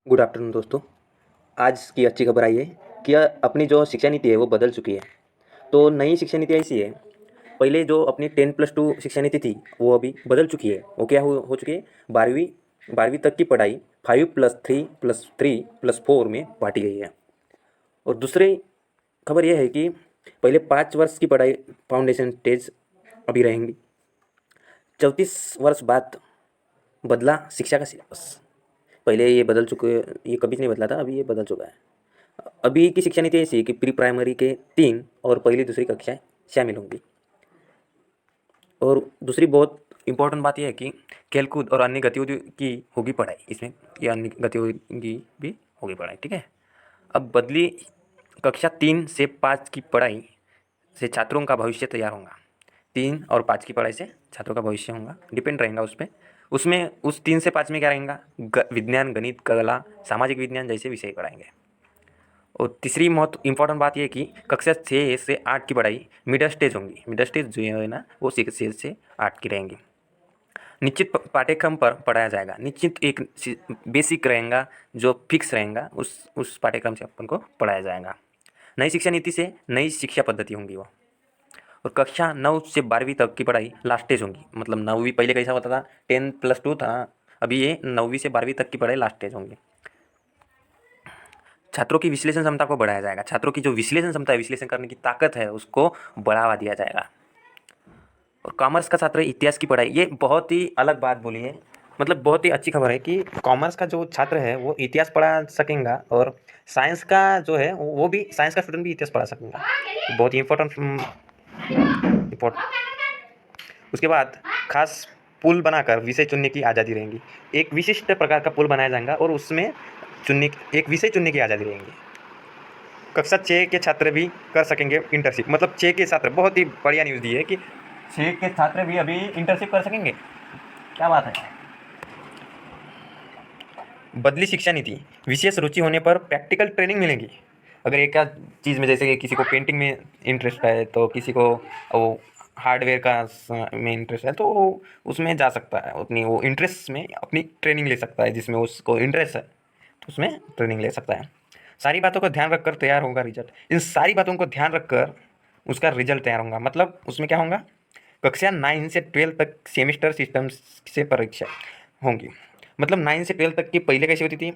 Good afternoon दोस्तों। आज की अच्छी खबर आई है कि अपनी जो शिक्षा नीति है वो बदल चुकी है। तो नई शिक्षा नीति ऐसी है, पहले जो अपनी 10+2 शिक्षा नीति थी वो अभी बदल चुकी है। वो क्या हो चुकी है, 12वीं तक की पढ़ाई 5+3+3+4 में बांटी गई है। और दूसरी खबर यह है कि पहले 5 वर्ष की पढ़ाई फाउंडेशन स्टेज अभी रहेंगी। 34 वर्ष बाद बदला शिक्षा का सिलेबस। पहले ये बदल चुके, ये कभी नहीं बदला था, अभी ये बदल चुका है। अभी की शिक्षा नीति ऐसी है कि प्री प्राइमरी के 3 और पहली दूसरी कक्षाएं शामिल होंगी। और दूसरी बहुत इंपॉर्टेंट बात यह है कि खेलकूद और अन्य गतिविधियों की होगी पढ़ाई इसमें, या अन्य गतिविधि की भी होगी पढ़ाई। ठीक है। अब बदली कक्षा 3 से 5 की पढ़ाई से छात्रों का भविष्य तैयार होगा। 3 और 5 की पढ़ाई से छात्रों का भविष्य होगा, डिपेंड रहेगा उस पर। उसमें उस 3 से 5 में क्या रहेगा, विज्ञान, गणित, कला, सामाजिक विज्ञान जैसे विषय पढ़ाएंगे। और तीसरी बहुत इंपॉर्टेंट बात यह है कि कक्षा 6 से 8 की पढ़ाई मिडल स्टेज होंगी। मिडल स्टेज जो है ना, वो 6 से 8 की रहेंगी। निश्चित पाठ्यक्रम पर पढ़ाया जाएगा। निश्चित एक बेसिक रहेगा जो फिक्स रहेगा, उस पाठ्यक्रम से अपन को पढ़ाया जाएगा। नई शिक्षा नीति से नई शिक्षा पद्धति होंगी वो। और कक्षा 9 से 12वीं तक की पढ़ाई लास्ट स्टेज होंगी। मतलब 9वीं पहले कैसा होता था, 10+2 था, अभी ये 9वीं से 12वीं तक की पढ़ाई लास्ट स्टेज होंगी। छात्रों की विश्लेषण क्षमता को बढ़ाया जाएगा। छात्रों की जो विश्लेषण क्षमता है, विश्लेषण करने की ताकत है, उसको बढ़ावा दिया जाएगा। और कॉमर्स का छात्र इतिहास की पढ़ाई, ये बहुत ही अलग बात बोली है। मतलब बहुत ही अच्छी खबर है कि कॉमर्स का जो छात्र है वो इतिहास पढ़ा सकेगा, और साइंस का जो है वो भी, साइंस का स्टूडेंट भी इतिहास पढ़ा सकेगा। बहुत ही इंपॉर्टेंट। उसके बाद खास पुल बनाकर विषय चुनने की आज़ादी रहेगी। एक विशिष्ट प्रकार का पुल बनाया जाएगा और उसमें एक विषय चुनने की आज़ादी रहेगी। कक्षा 6 के छात्र भी कर सकेंगे इंटर्नशिप। मतलब 6 के छात्र, बहुत ही बढ़िया न्यूज़ दी है कि 6 के छात्र भी अभी इंटर्नशिप कर सकेंगे। क्या बात है। बदली शिक्षा नीति, विशेष रुचि होने पर प्रैक्टिकल ट्रेनिंग मिलेगी। अगर एक चीज़ में, जैसे कि किसी को पेंटिंग में इंटरेस्ट है, तो किसी को वो हार्डवेयर का में इंटरेस्ट है, तो वो उसमें जा सकता है। अपनी वो इंटरेस्ट में अपनी ट्रेनिंग ले सकता है, जिसमें उसको इंटरेस्ट है तो उसमें ट्रेनिंग ले सकता है। सारी बातों का ध्यान रखकर तैयार होगा रिजल्ट। इन सारी बातों को ध्यान रखकर उसका रिजल्ट तैयार होगा। मतलब उसमें क्या होगा, कक्षा 9 से 12 तक सेमिस्टर सिस्टम से परीक्षा होंगी। मतलब 9 से 12 तक की पहले कैसी होती थी,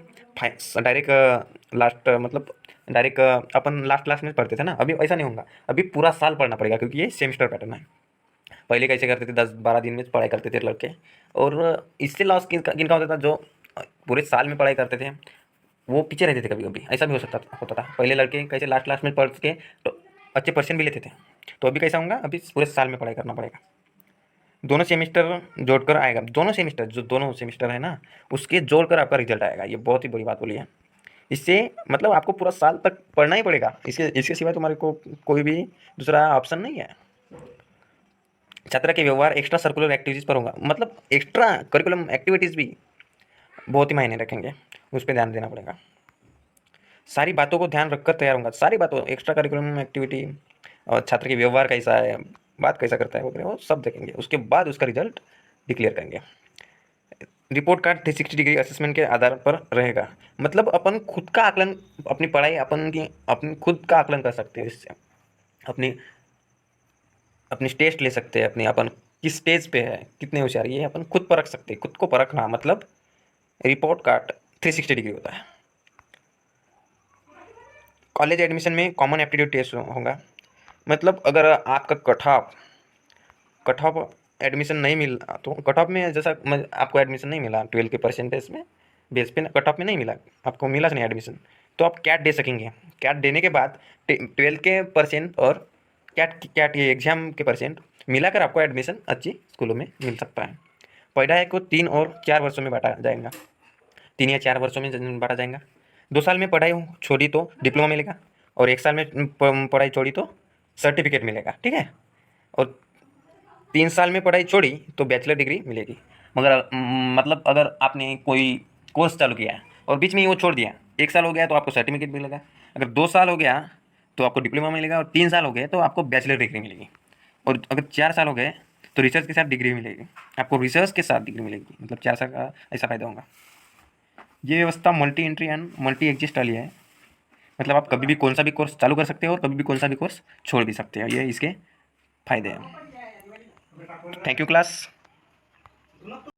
डायरेक्ट लास्ट, मतलब डायरेक्ट अपन लास्ट क्लास में पढ़ते थे ना। अभी ऐसा नहीं होगा, अभी पूरा साल पढ़ना पड़ेगा, क्योंकि ये सेमिस्टर पैटर्न है। पहले कैसे करते थे, 10-12 दिन में पढ़ाई करते थे लड़के। और इससे लॉस किनका होता था, जो पूरे साल में पढ़ाई करते थे वो पीछे रहते थे। कभी कभी ऐसा भी होता था। पहले लड़के कैसे लास्ट लास्ट में पढ़ के तो अच्छे परसेंट भी लेते थे। तो अभी कैसा होगा, अभी पूरे साल में पढ़ाई करना पड़ेगा। दोनों सेमिस्टर जोड़कर आएगा। दोनों सेमिस्टर है ना, उसके जोड़कर आपका रिजल्ट आएगा। ये बहुत ही बड़ी बात बोली है। इससे मतलब आपको पूरा साल तक पढ़ना ही पड़ेगा। इसके इसके सिवाय तुम्हारे को कोई भी दूसरा ऑप्शन नहीं है। छात्र के व्यवहार एक्स्ट्रा सर्कुलर एक्टिविटीज़ पर होगा। मतलब एक्स्ट्रा करिकुलम एक्टिविटीज़ भी बहुत ही मायने रखेंगे, उस पर ध्यान देना पड़ेगा। सारी बातों को ध्यान रखकर तैयार होगा। सारी बातों, एक्स्ट्रा करिकुलम एक्टिविटी, और छात्र के व्यवहार कैसा है, बात कैसा करता है वगैरह, वो सब देखेंगे। उसके बाद उसका रिजल्ट डिक्लेयर करेंगे। रिपोर्ट कार्ड 360 डिग्री असेसमेंट के आधार पर रहेगा। मतलब अपन खुद का आकलन, अपनी पढ़ाई अपनी खुद का आकलन कर सकते हैं। इससे अपनी अपनी टेस्ट ले सकते हैं, अपने अपन किस स्टेज पे है, कितने होशियार, ये अपन खुद परख सकते हैं। खुद को परखना मतलब रिपोर्ट कार्ड 360 डिग्री होता है। कॉलेज एडमिशन में कॉमन एप्टीट्यूड टेस्ट होगा। मतलब अगर आपका कट ऑफ एडमिशन नहीं मिला, तो कट ऑफ में जैसा आपको एडमिशन नहीं मिला 12 के परसेंटेज में बेस पे, कट ऑफ में नहीं मिला, आपको मिला नहीं एडमिशन, तो आप कैट दे सकेंगे। कैट देने के बाद 12 के परसेंट और कैट ये एग्जाम के परसेंट मिलाकर आपको एडमिशन अच्छी स्कूलों में मिल सकता है। पढ़ाई को 3 और 4 वर्षों में बांटा जाएगा। 3 या 4 वर्षों में बांटा जाएगा। 2 साल में पढ़ाई छोड़ी तो डिप्लोमा मिलेगा, और 1 साल में पढ़ाई छोड़ी तो सर्टिफिकेट मिलेगा। ठीक है। और 3 साल में पढ़ाई छोड़ी तो बैचलर डिग्री मिलेगी। मगर मतलब अगर आपने कोई कोर्स चालू किया है और बीच में ही वो छोड़ दिया, 1 साल हो गया तो आपको सर्टिफिकेट मिलेगा। अगर 2 साल हो गया तो आपको डिप्लोमा मिलेगा, और 3 साल हो गए तो आपको बैचलर डिग्री मिलेगी। और अगर 4 साल हो गए तो रिसर्च के साथ डिग्री मिलेगी। आपको रिसर्च के साथ डिग्री मिलेगी, मतलब 4 साल का ऐसा फ़ायदा होगा। ये व्यवस्था multi entry and multi exist वाली है। मतलब आप कभी भी कौन सा भी कोर्स चालू कर सकते हो और कभी भी कौन सा भी कोर्स छोड़ भी सकते हो, ये इसके फायदे हैं। Thank you class.